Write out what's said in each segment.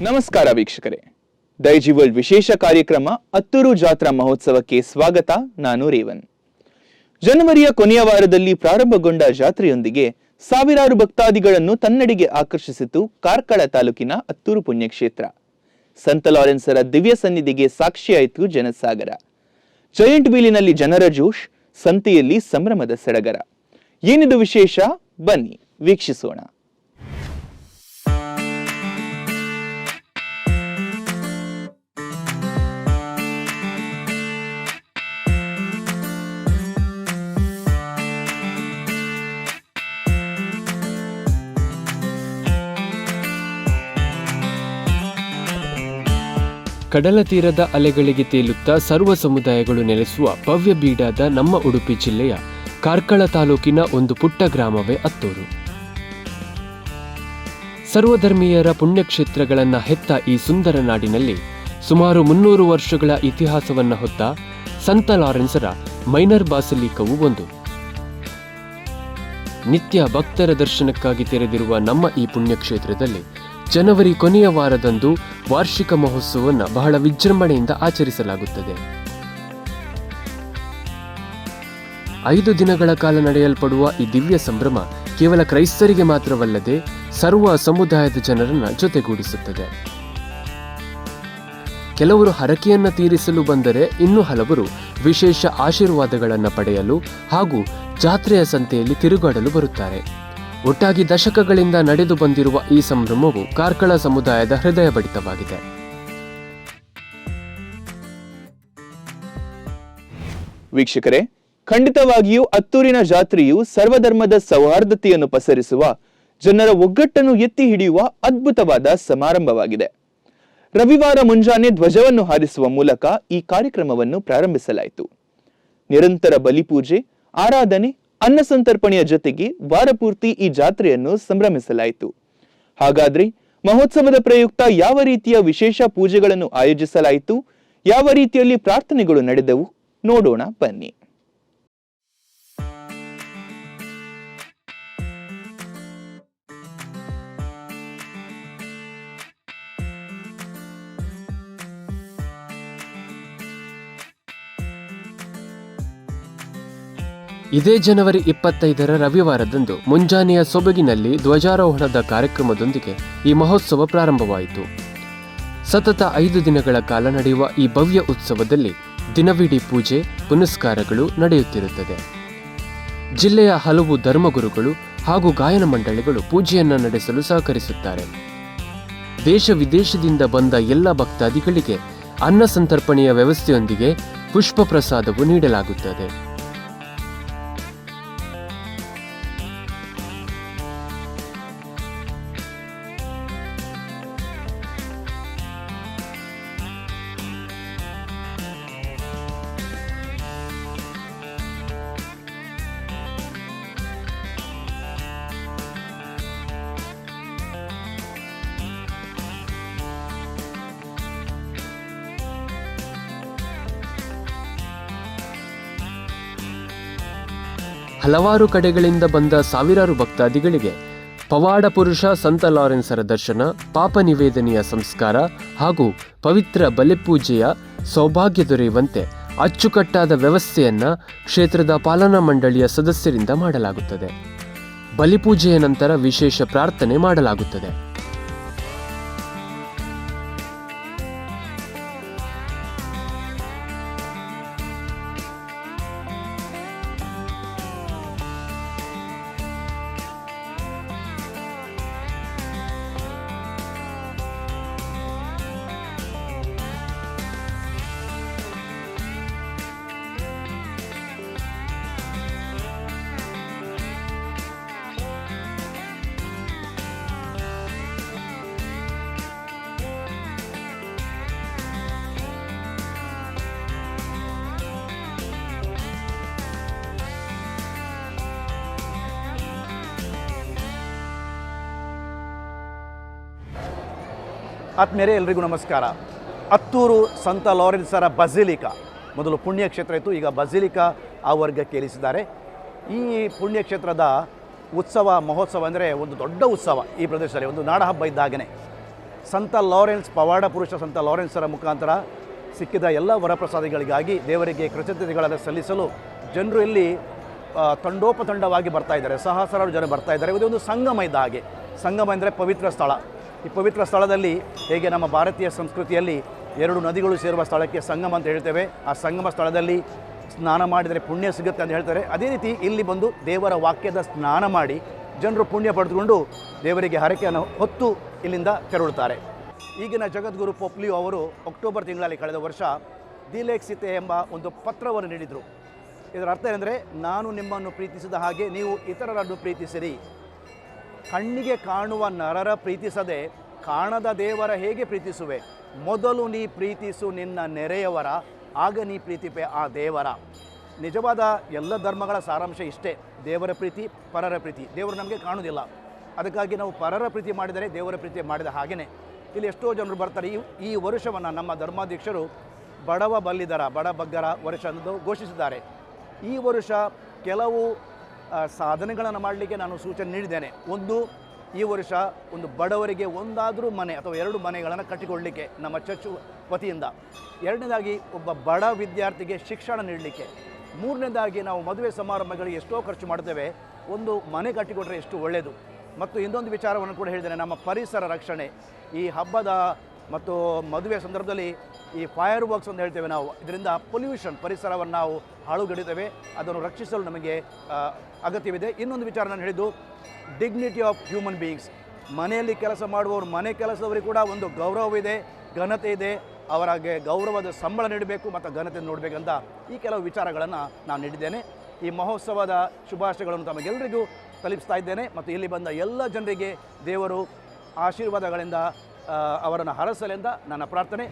ನಮಸ್ಕಾರ ವೀಕ್ಷಕರೇ, ದೈಜಿ ವರ್ಲ್ಡ್ ವಿಶೇಷ ಕಾರ್ಯಕ್ರಮ ಅತ್ತೂರು ಜಾತ್ರಾ ಮಹೋತ್ಸವಕ್ಕೆ ಸ್ವಾಗತ. ನಾನು ರೇವನ್. ಜನವರಿಯ ಕೊನೆಯ ವಾರದಲ್ಲಿ ಪ್ರಾರಂಭಗೊಂಡ ಜಾತ್ರೆಯೊಂದಿಗೆ ಸಾವಿರಾರು ಭಕ್ತಾದಿಗಳನ್ನು ತನ್ನಡೆಗೆ ಆಕರ್ಷಿಸಿತು ಕಾರ್ಕಳ ತಾಲೂಕಿನ ಅತ್ತೂರು ಪುಣ್ಯಕ್ಷೇತ್ರ. ಸಂತ ಲಾರೆನ್ಸರ ದಿವ್ಯ ಸನ್ನಿಧಿಗೆ ಸಾಕ್ಷಿಯಾಯಿತು ಜನಸಾಗರ. ಜೈಂಟ್ ವೀಲಿನಲ್ಲಿ ಜನರ ಜೋಶ್, ಸಂತೆಯಲ್ಲಿ ಸಂಭ್ರಮದ ಸಡಗರ. ಏನಿದು ವಿಶೇಷ? ಬನ್ನಿ ವೀಕ್ಷಿಸೋಣ. ಕಡಲ ತೀರದ ಅಲೆಗಳಿಗೆ ತೇಲುತ್ತಾ ಸರ್ವ ಸಮುದಾಯಗಳು ನೆಲೆಸುವ ಭವ್ಯ ಬೀಡಾದ ನಮ್ಮ ಉಡುಪಿ ಜಿಲ್ಲೆಯ ಕಾರ್ಕಳ ತಾಲೂಕಿನ ಒಂದು ಪುಟ್ಟ ಗ್ರಾಮವೇ ಅತ್ತೂರು. ಸರ್ವಧರ್ಮೀಯರ ಪುಣ್ಯಕ್ಷೇತ್ರಗಳನ್ನು ಹೆತ್ತ ಈ ಸುಂದರ ನಾಡಿನಲ್ಲಿ ಸುಮಾರು 300 ವರ್ಷಗಳ ಇತಿಹಾಸವನ್ನು ಹೊತ್ತ ಸಂತ ಲಾರೆನ್ಸರ ಮೈನರ್ ಬಾಸಲಿಕವು ಒಂದು. ನಿತ್ಯ ಭಕ್ತರ ದರ್ಶನಕ್ಕಾಗಿ ತೆರೆದಿರುವ ನಮ್ಮ ಈ ಪುಣ್ಯಕ್ಷೇತ್ರದಲ್ಲಿ ಜನವರಿ ಕೊನೆಯ ವಾರದಂದು ವಾರ್ಷಿಕ ಮಹೋತ್ಸವವನ್ನು ಬಹಳ ವಿಜೃಂಭಣೆಯಿಂದ ಆಚರಿಸಲಾಗುತ್ತದೆ. 5 ದಿನಗಳ ಕಾಲ ನಡೆಯಲ್ಪಡುವ ಈ ದಿವ್ಯ ಸಂಭ್ರಮ ಕೇವಲ ಕ್ರೈಸ್ತರಿಗೆ ಮಾತ್ರವಲ್ಲದೆ ಸರ್ವ ಸಮುದಾಯದ ಜನರನ್ನ ಜೊತೆಗೂಡಿಸುತ್ತದೆ. ಕೆಲವರು ಹರಕೆಯನ್ನು ತೀರಿಸಲು ಬಂದರೆ ಇನ್ನು ಹಲವರು ವಿಶೇಷ ಆಶೀರ್ವಾದಗಳನ್ನು ಪಡೆಯಲು ಹಾಗೂ ಜಾತ್ರೆಯ ಸಂತೆಯಲ್ಲಿ ತಿರುಗಾಡಲು ಬರುತ್ತಾರೆ. ಒಟ್ಟಾಗಿ ದಶಕಗಳಿಂದ ನಡೆದು ಬಂದಿರುವ ಈ ಸಂಭ್ರಮವು ಕಾರ್ಕಳ ಸಮುದಾಯದ ಹೃದಯ ಬಡಿತವಾಗಿದೆ. ವೀಕ್ಷಕರೇ, ಖಂಡಿತವಾಗಿಯೂ ಅತ್ತೂರಿನ ಜಾತ್ರೆಯು ಸರ್ವಧರ್ಮದ ಸೌಹಾರ್ದತೆಯನ್ನು ಪಸರಿಸುವ, ಜನರ ಒಗ್ಗಟ್ಟನ್ನು ಎತ್ತಿ ಹಿಡಿಯುವ ಅದ್ಭುತವಾದ ಸಮಾರಂಭವಾಗಿದೆ. ರವಿವಾರ ಮುಂಜಾನೆ ಧ್ವಜವನ್ನು ಹಾರಿಸುವ ಮೂಲಕ ಈ ಕಾರ್ಯಕ್ರಮವನ್ನು ಪ್ರಾರಂಭಿಸಲಾಯಿತು. ನಿರಂತರ ಬಲಿಪೂಜೆ, ಆರಾಧನೆ, ಅನ್ನ ಸಂತರ್ಪಣೆಯ ಜೊತೆಗೆ ವಾರಪೂರ್ತಿ ಈ ಜಾತ್ರೆಯನ್ನು ಸಂಭ್ರಮಿಸಲಾಯಿತು. ಹಾಗಾದ್ರೆ ಮಹೋತ್ಸವದ ಪ್ರಯುಕ್ತ ಯಾವ ರೀತಿಯ ವಿಶೇಷ ಪೂಜೆಗಳನ್ನು ಆಯೋಜಿಸಲಾಯಿತು, ಯಾವ ರೀತಿಯಲ್ಲಿ ಪ್ರಾರ್ಥನೆಗಳು ನಡೆದವು ನೋಡೋಣ ಬನ್ನಿ. ಇದೇ ಜನವರಿ 25ರ ರವಿವಾರದಂದು ಮುಂಜಾನೆಯ ಸೊಬಗಿನಲ್ಲಿ ಧ್ವಜಾರೋಹಣದ ಕಾರ್ಯಕ್ರಮದೊಂದಿಗೆ ಈ ಮಹೋತ್ಸವ ಪ್ರಾರಂಭವಾಯಿತು. ಸತತ 5 ದಿನಗಳ ಕಾಲ ನಡೆಯುವ ಈ ಭವ್ಯ ಉತ್ಸವದಲ್ಲಿ ದಿನವಿಡೀ ಪೂಜೆ ಪುನಸ್ಕಾರಗಳು ನಡೆಯುತ್ತಿರುತ್ತದೆ. ಜಿಲ್ಲೆಯ ಹಲವು ಧರ್ಮಗುರುಗಳು ಹಾಗೂ ಗಾಯನ ಮಂಡಳಿಗಳು ಪೂಜೆಯನ್ನು ನಡೆಸಲು ಸಹಕರಿಸುತ್ತಾರೆ. ದೇಶ ವಿದೇಶದಿಂದ ಬಂದ ಎಲ್ಲ ಭಕ್ತಾದಿಗಳಿಗೆ ಅನ್ನ ಸಂತರ್ಪಣೆಯ ವ್ಯವಸ್ಥೆಯೊಂದಿಗೆ ಪುಷ್ಪ ಪ್ರಸಾದವು ನೀಡಲಾಗುತ್ತದೆ. ಹಲವಾರು ಕಡೆಗಳಿಂದ ಬಂದ ಸಾವಿರಾರು ಭಕ್ತಾದಿಗಳಿಗೆ ಪವಾಡ ಪುರುಷ ಸಂತ ಲಾರೆನ್ಸರ ದರ್ಶನ, ಪಾಪ ನಿವೇದನೆಯ ಸಂಸ್ಕಾರ ಹಾಗೂ ಪವಿತ್ರ ಬಲಿಪೂಜೆಯ ಸೌಭಾಗ್ಯ ದೊರೆಯುವಂತೆ ಅಚ್ಚುಕಟ್ಟಾದ ವ್ಯವಸ್ಥೆಯನ್ನ ಕ್ಷೇತ್ರದ ಪಾಲನಾ ಮಂಡಳಿಯ ಸದಸ್ಯರಿಂದ ಮಾಡಲಾಗುತ್ತದೆ. ಬಲಿಪೂಜೆಯ ನಂತರ ವಿಶೇಷ ಪ್ರಾರ್ಥನೆ ಮಾಡಲಾಗುತ್ತದೆ. ಆತ್ಮೀಯರೇ, ಎಲ್ರಿಗೂ ನಮಸ್ಕಾರ. ಅತ್ತೂರು ಸಂತ ಲಾರೆನ್ಸರ ಬಸಿಲಿಕಾ ಮೊದಲು ಪುಣ್ಯಕ್ಷೇತ್ರ ಇತ್ತು, ಈಗ ಬಸಿಲಿಕಾ ಆ ವರ್ಗಕ್ಕೆ ಇಳಿಸಿದ್ದಾರೆ. ಈ ಪುಣ್ಯಕ್ಷೇತ್ರದ ಉತ್ಸವ ಮಹೋತ್ಸವ ಅಂದರೆ ಒಂದು ದೊಡ್ಡ ಉತ್ಸವ. ಈ ಪ್ರದೇಶದಲ್ಲಿ ಒಂದು ನಾಡಹಬ್ಬ ಇದ್ದಾಗನೇ ಸಂತ ಲಾರೆನ್ಸ್, ಪವಾಡ ಪುರುಷ ಸಂತ ಲಾರೆನ್ಸರ ಮುಖಾಂತರ ಸಿಕ್ಕಿದ ಎಲ್ಲ ವರಪ್ರಸಾದಗಳಿಗಾಗಿ ದೇವರಿಗೆ ಕೃತಜ್ಞತೆಗಳನ್ನು ಸಲ್ಲಿಸಲು ಜನರು ಇಲ್ಲಿ ತಂಡೋಪತಂಡವಾಗಿ ಬರ್ತಾ ಇದ್ದಾರೆ. ಸಹಸ್ರಾರು ಜನ ಬರ್ತಾ ಇದ್ದಾರೆ. ಇದೊಂದು ಸಂಗಮ ಇದ್ದ ಹಾಗೆ. ಸಂಗಮ ಅಂದರೆ ಪವಿತ್ರ ಸ್ಥಳ. ಈ ಪವಿತ್ರ ಸ್ಥಳದಲ್ಲಿ ಹೇಗೆ ನಮ್ಮ ಭಾರತೀಯ ಸಂಸ್ಕೃತಿಯಲ್ಲಿ ಎರಡು ನದಿಗಳು ಸೇರುವ ಸ್ಥಳಕ್ಕೆ ಸಂಗಮ ಅಂತ ಹೇಳ್ತೇವೆ, ಆ ಸಂಗಮ ಸ್ಥಳದಲ್ಲಿ ಸ್ನಾನ ಮಾಡಿದರೆ ಪುಣ್ಯ ಸಿಗುತ್ತೆ ಅಂತ ಹೇಳ್ತಾರೆ. ಅದೇ ರೀತಿ ಇಲ್ಲಿ ಬಂದು ದೇವರ ವಾಕ್ಯದ ಸ್ನಾನ ಮಾಡಿ ಜನರು ಪುಣ್ಯ ಪಡೆದುಕೊಂಡು ದೇವರಿಗೆ ಹರಕೆಯನ್ನು ಹೊತ್ತು ಇಲ್ಲಿಂದ ತೆರಳುತ್ತಾರೆ. ಈಗಿನ ಜಗದ್ಗುರು ಪೊಪ್ಲಿಯೋ ಅವರು ಅಕ್ಟೋಬರ್ ತಿಂಗಳಲ್ಲಿ ಕಳೆದ ವರ್ಷ ದಿಲೆಕ್ಸಿತೆ ಎಂಬ ಒಂದು ಪತ್ರವನ್ನು ನೀಡಿದರು. ಇದರ ಅರ್ಥ ಏನೆಂದರೆ, ನಾನು ನಿಮ್ಮನ್ನು ಪ್ರೀತಿಸಿದ ಹಾಗೆ ನೀವು ಇತರರನ್ನು ಪ್ರೀತಿಸಿರಿ. ಕಣ್ಣಿಗೆ ಕಾಣುವ ನರರ ಪ್ರೀತಿಸದೆ ಕಾಣದ ದೇವರ ಹೇಗೆ ಪ್ರೀತಿಸುವೆ? ಮೊದಲು ನೀ ಪ್ರೀತಿಸು ನಿನ್ನ ನೆರೆಯವರ, ಆಗ ನೀ ಪ್ರೀತಿಪೆ ಆ ದೇವರ. ನಿಜವಾದ ಎಲ್ಲ ಧರ್ಮಗಳ ಸಾರಾಂಶ ಇಷ್ಟೇ, ದೇವರ ಪ್ರೀತಿ, ಪರರ ಪ್ರೀತಿ. ದೇವರು ನಮಗೆ ಕಾಣುವುದಿಲ್ಲ, ಅದಕ್ಕಾಗಿ ನಾವು ಪರರ ಪ್ರೀತಿ ಮಾಡಿದರೆ ದೇವರ ಪ್ರೀತಿ ಮಾಡಿದ ಹಾಗೆಯೇ ಇಲ್ಲಿ ಎಷ್ಟೋ ಜನರು ಬರ್ತಾರೆ. ಈ ವರ್ಷವನ್ನು ನಮ್ಮ ಧರ್ಮಾಧ್ಯಕ್ಷರು ಬಡವ ಬಲ್ಲಿದರ, ಬಡ ಬಗ್ಗರ ವರ್ಷ ಎಂದು ಘೋಷಿಸಿದ್ದಾರೆ. ಈ ವರ್ಷ ಕೆಲವು ಸಾಧನೆಗಳನ್ನು ಮಾಡಲಿಕ್ಕೆ ನಾನು ಸೂಚನೆ ನೀಡಿದ್ದೇನೆ. ಒಂದು, ಈ ವರ್ಷ ಒಂದು ಬಡವರಿಗೆ ಒಂದಾದರೂ ಮನೆ ಅಥವಾ 2 ಮನೆಗಳನ್ನು ಕಟ್ಟಿಕೊಳ್ಳಲಿಕ್ಕೆ ನಮ್ಮ ಚರ್ಚ್ ವತಿಯಿಂದ. ಎರಡನೇದಾಗಿ ಒಬ್ಬ ಬಡ ವಿದ್ಯಾರ್ಥಿಗೆ ಶಿಕ್ಷಣ ನೀಡಲಿಕ್ಕೆ. ಮೂರನೇದಾಗಿ ನಾವು ಮದುವೆ ಸಮಾರಂಭಗಳಿಗೆ ಎಷ್ಟೋ ಖರ್ಚು ಮಾಡ್ತೇವೆ, ಒಂದು ಮನೆ ಕಟ್ಟಿಕೊಟ್ರೆ ಎಷ್ಟು ಒಳ್ಳೆಯದು. ಮತ್ತು ಇನ್ನೊಂದು ವಿಚಾರವನ್ನು ಕೂಡ ಹೇಳಿದ್ದೇನೆ, ನಮ್ಮ ಪರಿಸರ ರಕ್ಷಣೆ. ಈ ಹಬ್ಬದ ಮತ್ತು ಮದುವೆ ಸಂದರ್ಭದಲ್ಲಿ ಈ ಫೈರ್ ವರ್ಕ್ಸ್ ಅಂತ ಹೇಳ್ತೇವೆ ನಾವು, ಇದರಿಂದ ಪೊಲ್ಯೂಷನ್, ಪರಿಸರವನ್ನು ನಾವು ಹಾಳುಗಡಿತೇವೆ. ಅದನ್ನು ರಕ್ಷಿಸಲು ನಮಗೆ ಅಗತ್ಯವಿದೆ. ಇನ್ನೊಂದು ವಿಚಾರ ನಾನು ಹೇಳಿದ್ದು, ಡಿಗ್ನಿಟಿ ಆಫ್ ಹ್ಯೂಮನ್ ಬೀಯಿಂಗ್ಸ್. ಮನೆಯಲ್ಲಿ ಕೆಲಸ ಮಾಡುವವರು, ಮನೆ ಕೆಲಸದವರಿಗೆ ಕೂಡ ಒಂದು ಗೌರವವಿದೆ, ಘನತೆ ಇದೆ. ಅವರಿಗೆ ಗೌರವದ ಸಂಬಳ ನೀಡಬೇಕು ಮತ್ತು ಘನತೆ ನೋಡಬೇಕಂತ ಈ ಕೆಲವು ವಿಚಾರಗಳನ್ನು ನಾನು ನೀಡಿದ್ದೇನೆ. ಈ ಮಹೋತ್ಸವದ ಶುಭಾಶಯಗಳನ್ನು ತಮಗೆಲ್ಲರಿಗೂ ತಲುಪಿಸ್ತಾ ಇದ್ದೇನೆ ಮತ್ತು ಇಲ್ಲಿ ಬಂದ ಎಲ್ಲ ಜನರಿಗೆ ದೇವರು ಆಶೀರ್ವಾದಗಳಿಂದ ಅವರನ್ನು ಹರಸಲೆಂದ ನನ್ನ ಪ್ರಾರ್ಥನೆ.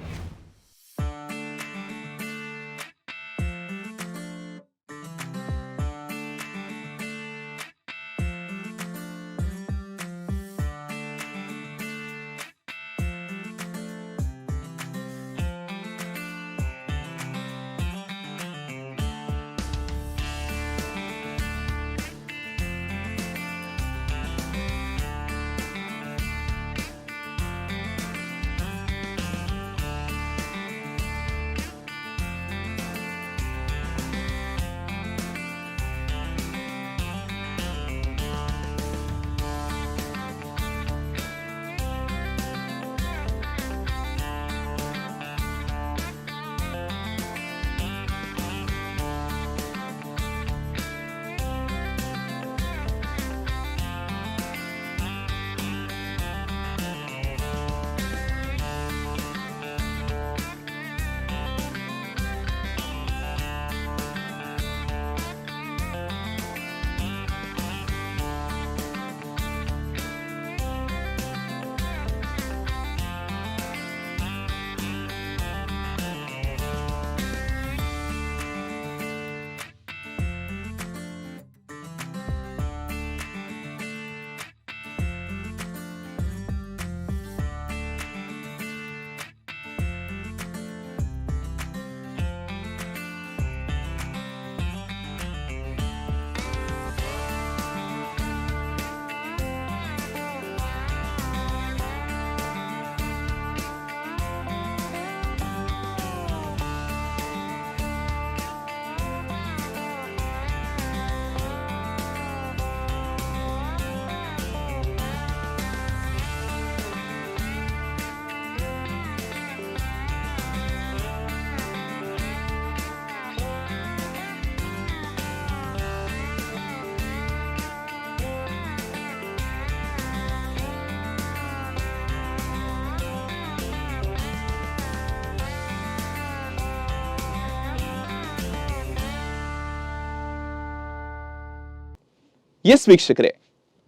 ಎಸ್ ವೀಕ್ಷಕರೇ,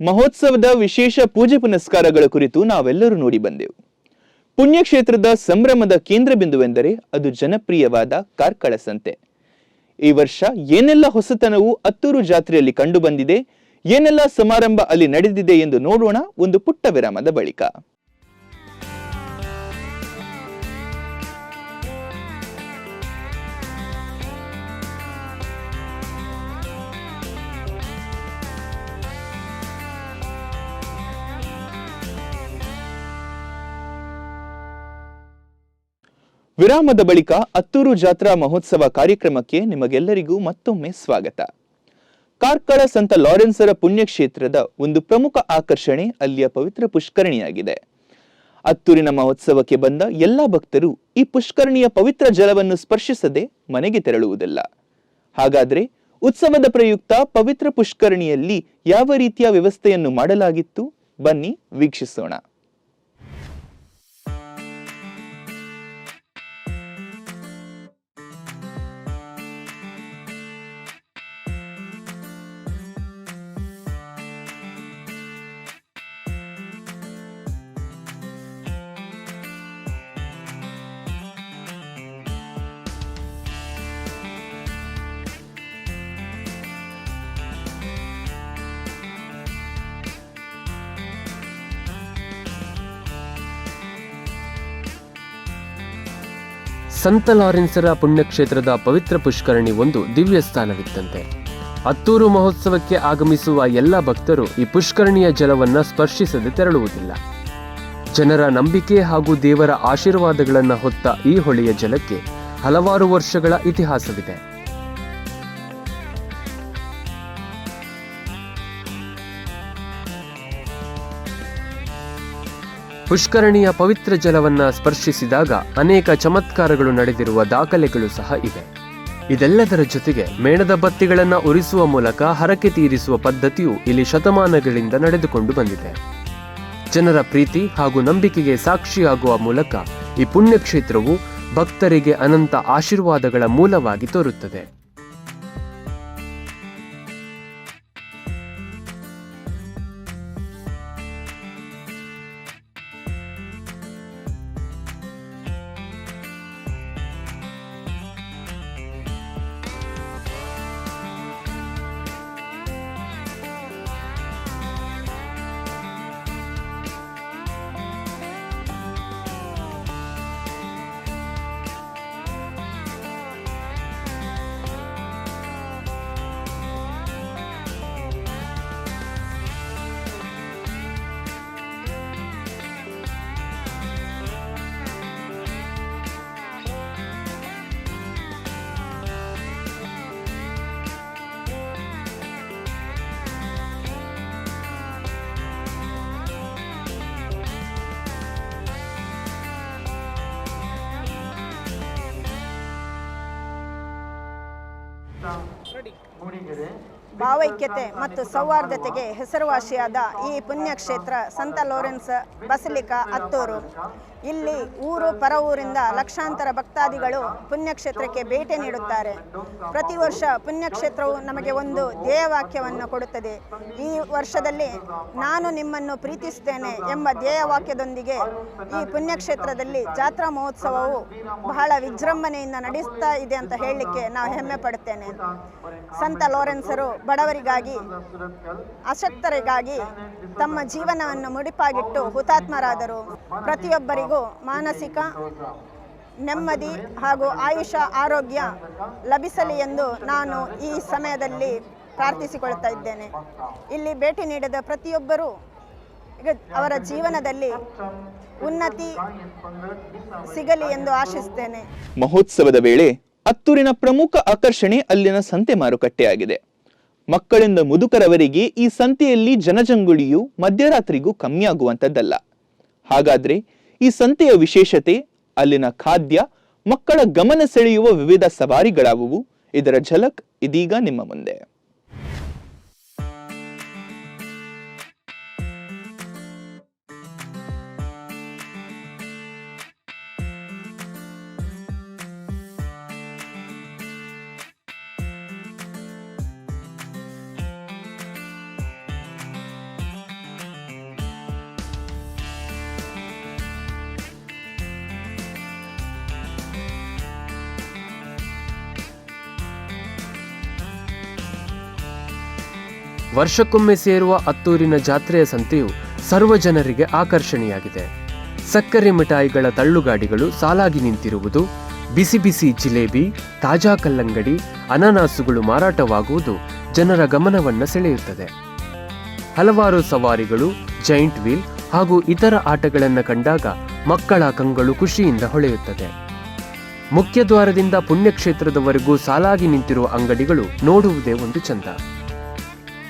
ಮಹೋತ್ಸವದ ವಿಶೇಷ ಪೂಜೆ ಪುನಸ್ಕಾರಗಳ ಕುರಿತು ನಾವೆಲ್ಲರೂ ನೋಡಿ ಬಂದೆವು. ಪುಣ್ಯಕ್ಷೇತ್ರದ ಸಂಭ್ರಮದ ಕೇಂದ್ರ ಬಿಂದುವೆಂದರೆ ಅದು ಜನಪ್ರಿಯವಾದ ಕಾರ್ಕಳ ಸಂತೆ. ಈ ವರ್ಷ ಏನೆಲ್ಲ ಹೊಸತನವು ಅತ್ತೂರು ಜಾತ್ರೆಯಲ್ಲಿ ಕಂಡು ಬಂದಿದೆ, ಏನೆಲ್ಲ ಸಮಾರಂಭ ಅಲ್ಲಿ ನಡೆದಿದೆ ಎಂದು ನೋಡೋಣ ಒಂದು ಪುಟ್ಟ ವಿರಾಮದ ಬಳಿಕ. ವಿರಾಮದ ಬಳಿಕ ಅತ್ತೂರು ಜಾತ್ರಾ ಮಹೋತ್ಸವ ಕಾರ್ಯಕ್ರಮಕ್ಕೆ ನಿಮಗೆಲ್ಲರಿಗೂ ಮತ್ತೊಮ್ಮೆ ಸ್ವಾಗತ. ಕಾರ್ಕಳ ಸಂತ ಲಾರೆನ್ಸರ ಪುಣ್ಯಕ್ಷೇತ್ರದ ಒಂದು ಪ್ರಮುಖ ಆಕರ್ಷಣೆ ಅಲ್ಲಿಯ ಪವಿತ್ರ ಪುಷ್ಕರಣಿಯಾಗಿದೆ. ಅತ್ತೂರಿನ ಮಹೋತ್ಸವಕ್ಕೆ ಬಂದ ಎಲ್ಲ ಭಕ್ತರು ಈ ಪುಷ್ಕರಣಿಯ ಪವಿತ್ರ ಜಲವನ್ನು ಸ್ಪರ್ಶಿಸದೆ ಮನೆಗೆ ತೆರಳುವುದಿಲ್ಲ. ಹಾಗಾದ್ರೆ ಉತ್ಸವದ ಪ್ರಯುಕ್ತ ಪವಿತ್ರ ಪುಷ್ಕರಣಿಯಲ್ಲಿ ಯಾವ ರೀತಿಯ ವ್ಯವಸ್ಥೆಯನ್ನು ಮಾಡಲಾಗಿತ್ತು, ಬನ್ನಿ ವೀಕ್ಷಿಸೋಣ. ಸಂತ ಲಾರೆನ್ಸರ ಪುಣ್ಯಕ್ಷೇತ್ರದ ಪವಿತ್ರ ಪುಷ್ಕರಣಿ ಒಂದು ದಿವ್ಯ ಸ್ಥಾನವಿದ್ದಂತೆ. ಅತ್ತೂರು ಮಹೋತ್ಸವಕ್ಕೆ ಆಗಮಿಸುವ ಎಲ್ಲ ಭಕ್ತರು ಈ ಪುಷ್ಕರಣಿಯ ಜಲವನ್ನು ಸ್ಪರ್ಶಿಸದೆ ತೆರಳುವುದಿಲ್ಲ. ಜನರ ನಂಬಿಕೆ ಹಾಗೂ ದೇವರ ಆಶೀರ್ವಾದಗಳನ್ನು ಹೊತ್ತ ಈ ಹೊಳೆಯ ಜಲಕ್ಕೆ ಹಲವಾರು ವರ್ಷಗಳ ಇತಿಹಾಸವಿದೆ. ಪುಷ್ಕರಣಿಯ ಪವಿತ್ರ ಜಲವನ್ನ ಸ್ಪರ್ಶಿಸಿದಾಗ ಅನೇಕ ಚಮತ್ಕಾರಗಳು ನಡೆದಿರುವ ದಾಖಲೆಗಳು ಸಹ ಇವೆ. ಇದೆಲ್ಲದರ ಜೊತೆಗೆ ಮೇಣದ ಬತ್ತಿಗಳನ್ನು ಉರಿಸುವ ಮೂಲಕ ಹರಕೆ ತೀರಿಸುವ ಪದ್ಧತಿಯು ಇಲ್ಲಿ ಶತಮಾನಗಳಿಂದ ನಡೆದುಕೊಂಡು ಬಂದಿದೆ. ಜನರ ಪ್ರೀತಿ ಹಾಗೂ ನಂಬಿಕೆಗೆ ಸಾಕ್ಷಿಯಾಗುವ ಮೂಲಕ ಈ ಪುಣ್ಯಕ್ಷೇತ್ರವು ಭಕ್ತರಿಗೆ ಅನಂತ ಆಶೀರ್ವಾದಗಳ ಮೂಲವಾಗಿ ತೋರುತ್ತದೆ. ಭಾವೈಕ್ಯತೆ ಮತ್ತು ಸೌಹಾರ್ದತೆಗೆ ಹೆಸರುವಾಸಿಯಾದ ಈ ಪುಣ್ಯಕ್ಷೇತ್ರ ಸಂತ ಲಾರೆನ್ಸ್ ಬಸಲಿಕಾ ಅತ್ತೂರು. ಇಲ್ಲಿ ಊರು ಪರ ಊರಿಂದ ಲಕ್ಷಾಂತರ ಭಕ್ತಾದಿಗಳು ಪುಣ್ಯಕ್ಷೇತ್ರಕ್ಕೆ ಭೇಟಿ ನೀಡುತ್ತಾರೆ. ಪ್ರತಿ ವರ್ಷ ಪುಣ್ಯಕ್ಷೇತ್ರವು ನಮಗೆ ಒಂದು ಧ್ಯೇಯವಾಕ್ಯವನ್ನು ಕೊಡುತ್ತದೆ. ಈ ವರ್ಷದಲ್ಲಿ ನಾನು ನಿಮ್ಮನ್ನು ಪ್ರೀತಿಸುತ್ತೇನೆ ಎಂಬ ಧ್ಯೇಯವಾಕ್ಯದೊಂದಿಗೆ ಈ ಪುಣ್ಯಕ್ಷೇತ್ರದಲ್ಲಿ ಜಾತ್ರಾ ಮಹೋತ್ಸವವು ಬಹಳ ವಿಜೃಂಭಣೆಯಿಂದ ನಡೆಸ್ತಾ ಇದೆ ಅಂತ ಹೇಳಲಿಕ್ಕೆ ನಾವು ಹೆಮ್ಮೆ ಪಡುತ್ತೇನೆ. ಸಂತ ಲಾರೆನ್ಸರು ಬಡವರಿಗಾಗಿ, ಅಶಕ್ತರಿಗಾಗಿ ತಮ್ಮ ಜೀವನವನ್ನು ಮುಡಿಪಾಗಿಟ್ಟು ಹುತಾತ್ಮರಾದರು. ಪ್ರತಿಯೊಬ್ಬರಿಗೂ ಮಾನಸಿಕ ನೆಮ್ಮದಿ ಹಾಗೂ ಆಯುಷ ಆರೋಗ್ಯ ಲಭಿಸಲಿ ಎಂದು ನಾನು ಈ ಸಮಯದಲ್ಲಿ ಪ್ರಾರ್ಥಿಸಿಕೊಳ್ತಾ ಇದ್ದೇನೆ. ಇಲ್ಲಿ ಭೇಟಿ ನೀಡಿದ ಪ್ರತಿಯೊಬ್ಬರೂ ಅವರ ಜೀವನದಲ್ಲಿ ಉನ್ನತಿ ಸಿಗಲಿ ಎಂದು ಆಶಿಸುತ್ತೇನೆ. ಮಹೋತ್ಸವದ ವೇಳೆ ಅತ್ತೂರಿನ ಪ್ರಮುಖ ಆಕರ್ಷಣೆ ಅಲ್ಲಿನ ಸಂತೆ ಮಾರುಕಟ್ಟೆಯಾಗಿದೆ. ಮಕ್ಕಳಿಂದ ಮುದುಕರವರೆಗೆ ಈ ಸಂತೆಯಲ್ಲಿ ಜನಜಂಗುಳಿಯು ಮಧ್ಯರಾತ್ರಿಗೂ ಕಮ್ಮಿಯಾಗುವಂಥದ್ದಲ್ಲ. ಹಾಗಾದ್ರೆ ಈ ಸಂತೆಯ ವಿಶೇಷತೆ, ಅಲ್ಲಿನ ಖಾದ್ಯ, ಮಕ್ಕಳ ಗಮನ ಸೆಳೆಯುವ ವಿವಿಧ ಸವಾರಿಗಳಾವುವು? ಇದರ ಝಲಕ್ ಇದೀಗ ನಿಮ್ಮ ಮುಂದೆ. ವರ್ಷಕ್ಕೊಮ್ಮೆ ಸೇರುವ ಅತ್ತೂರಿನ ಜಾತ್ರೆಯ ಸಂತೆಯು ಸರ್ವ ಜನರಿಗೆ ಆಕರ್ಷಣೆಯಾಗಿದೆ. ಸಕ್ಕರೆ ಮಿಠಾಯಿಗಳ ತಳ್ಳುಗಾಡಿಗಳು ಸಾಲಾಗಿ ನಿಂತಿರುವುದು, ಬಿಸಿ ಬಿಸಿ ಜಿಲೇಬಿ, ತಾಜಾ ಕಲ್ಲಂಗಡಿ, ಅನಾನಾಸುಗಳು ಮಾರಾಟವಾಗುವುದು ಜನರ ಗಮನವನ್ನು ಸೆಳೆಯುತ್ತದೆ. ಹಲವಾರು ಸವಾರಿಗಳು, ಜೈಂಟ್ ವೀಲ್ ಹಾಗೂ ಇತರ ಆಟಗಳನ್ನು ಕಂಡಾಗ ಮಕ್ಕಳ ಕಂಗಳು ಖುಷಿಯಿಂದ ಹೊಳೆಯುತ್ತದೆ. ಮುಖ್ಯ ದ್ವಾರದಿಂದ ಪುಣ್ಯಕ್ಷೇತ್ರದವರೆಗೂ ಸಾಲಾಗಿ ನಿಂತಿರುವ ಅಂಗಡಿಗಳು ನೋಡುವುದೇ ಒಂದು ಚಂದ.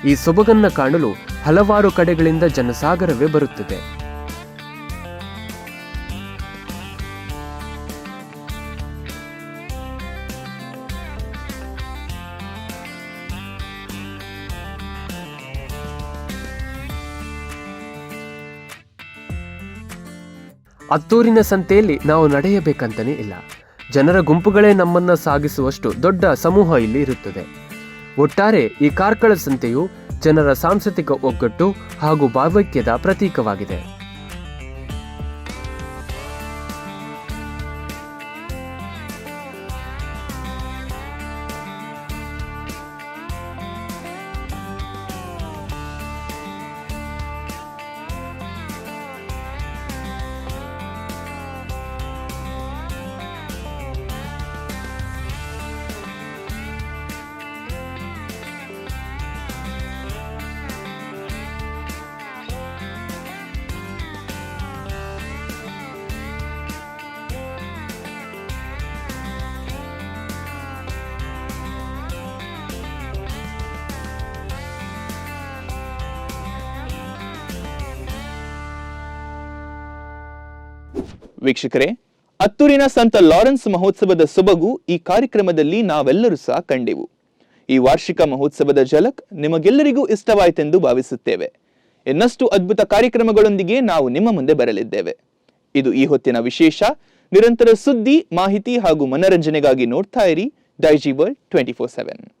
ಈ ಸೊಬಗನ್ನ ಕಾಣಲು ಹಲವಾರು ಕಡೆಗಳಿಂದ ಜನಸಾಗರವೇ ಬರುತ್ತದೆ. ಅತ್ತೂರಿನ ಸಂತೆಯಲ್ಲಿ ನಾವು ನಡೆಯಬೇಕಂತನೇ ಇಲ್ಲ. ಜನರ ಗುಂಪುಗಳೇ ನಮ್ಮನ್ನ ಸಾಗಿಸುವಷ್ಟು ದೊಡ್ಡ ಸಮೂಹ ಇಲ್ಲಿ ಇರುತ್ತದೆ. ಒಟ್ಟಾರೆ ಈ ಕಾರ್ಕಳ ಸಂತೆಯು ಜನರ ಸಾಂಸ್ಕೃತಿಕ ಒಗ್ಗಟ್ಟು ಹಾಗೂ ಭಾವೈಕ್ಯದ ಪ್ರತೀಕವಾಗಿದೆ. ವೀಕ್ಷಕರೇ, ಅತ್ತೂರಿನ ಸಂತ ಲಾರೆನ್ಸ್ ಮಹೋತ್ಸವದ ಸೊಬಗು ಈ ಕಾರ್ಯಕ್ರಮದಲ್ಲಿ ನಾವೆಲ್ಲರೂ ಸಹ ಕಂಡೆವು. ಈ ವಾರ್ಷಿಕ ಮಹೋತ್ಸವದ ಝಲಕ್ ನಿಮಗೆಲ್ಲರಿಗೂ ಇಷ್ಟವಾಯಿತೆಂದು ಭಾವಿಸುತ್ತೇವೆ. ಇನ್ನಷ್ಟು ಅದ್ಭುತ ಕಾರ್ಯಕ್ರಮಗಳೊಂದಿಗೆ ನಾವು ನಿಮ್ಮ ಮುಂದೆ ಬರಲಿದ್ದೇವೆ. ಇದು ಈ ಹೊತ್ತಿನ ವಿಶೇಷ. ನಿರಂತರ ಸುದ್ದಿ, ಮಾಹಿತಿ ಹಾಗೂ ಮನರಂಜನೆಗಾಗಿ ನೋಡ್ತಾ ಇರಿ ಡೈಜಿ ವರ್ಲ್ಡ್ 24/7.